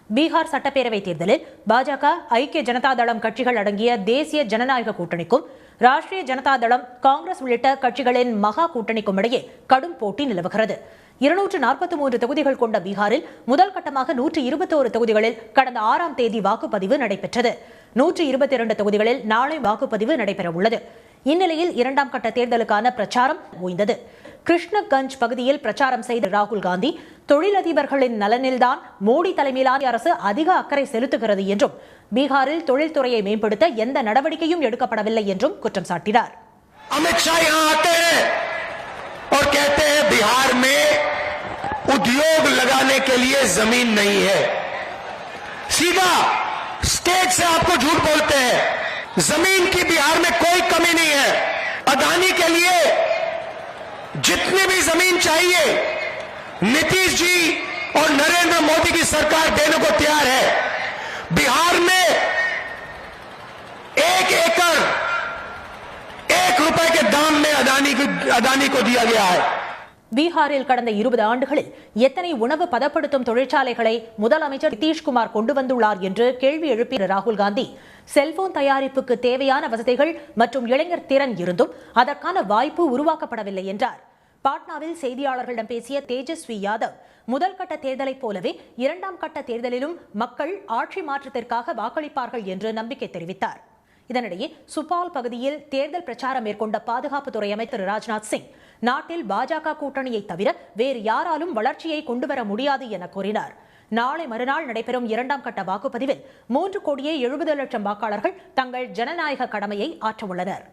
பீகார் சட்டப்பேரவை தேர்தலில் பாஜக, ஐக்கிய ஜனதா தளம் கட்சிகள் அடங்கிய தேசிய ஜனநாயக கூட்டணிக்கும், ராஷ்டிரிய ஜனதா தளம், காங்கிரஸ் உள்ளிட்ட கட்சிகளின் மகா கூட்டணிக்கும் இடையே கடும் போட்டி நிலவுகிறது. 243 தொகுதிகள் கொண்ட பீகாரில் முதல் கட்டமாக 121 தொகுதிகளில் கடந்த 6ஆம் தேதி வாக்குப்பதிவு நடைபெற்றது. 122 தொகுதிகளில் நாளை வாக்குப்பதிவு நடைபெற உள்ளது. இந்நிலையில் 2ஆம் கட்ட தேர்தலுக்கான பிரச்சாரம் ஓய்ந்தது. கிருஷ்ணகஞ்ச் பகுதியில் பிரச்சாரம் செய்த ராகுல் காந்தி, தொழிலதிபர்களின் நலனில்தான் மோடி தலைமையிலான அரசு அதிக அக்கறை செலுத்துகிறது என்றும், பீகாரில் தொழில்துறையை மேம்படுத்த எந்த நடவடிக்கையும் எடுக்கப்படவில்லை என்றும் குற்றம் சாட்டினார். अमित शाह यहां आते हैं और कहते हैं बिहार में उद्योग लगाने के लिए जमीन नहीं है. सीधा स्टेज से आपको झूठ बोलते हैं. जमीन की बिहार में कोई कमी नहीं है. अदानी के लिए जितनी भी जमीन चाहिए नीतीश जी और नरेंद्र मोदी की सरकार देने को तैयार है. बिहार में 1 एकड़ 1 रुपए के दाम में अदानी को दिया गया है. பீகாரில் கடந்த 20 ஆண்டுகளில் எத்தனை உணவு பதப்படுத்தும் தொழிற்சாலைகளை முதலமைச்சர் நிதிஷ்குமார் கொண்டு வந்துள்ளார் என்று கேள்வி எழுப்பிய ராகுல் காந்தி, செல்போன் தயாரிப்புக்கு தேவையான வசதிகள் மற்றும் இளைஞர் திறன் இருந்தும் அதற்கான வாய்ப்பு உருவாக்கப்படவில்லை என்றார். பாட்னாவில் செய்தியாளர்களிடம் பேசிய தேஜஸ்வி யாதவ், முதல் கட்ட தேர்தலைப் போலவே 2ஆம் கட்ட தேர்தலிலும் மக்கள் ஆட்சி மாற்றத்திற்காக வாக்களிப்பார்கள் என்று நம்பிக்கை தெரிவித்தார். இதனிடையே சுபால் பகுதியில் தேர்தல் பிரச்சாரம் மேற்கொண்ட பாதுகாப்புத்துறை அமைச்சர் ராஜ்நாத் சிங், நாட்டில் பாஜக கூட்டணியை தவிர வேறு யாராலும் வளர்ச்சியை கொண்டுவர முடியாது என கூறினார். நாளை மறுநாள் நடைபெறும் 2ஆம் கட்ட வாக்குப்பதிவில் 3,70,00,000 வாக்காளர்கள் தங்கள் ஜனநாயக கடமையை ஆற்ற உள்ளனர்.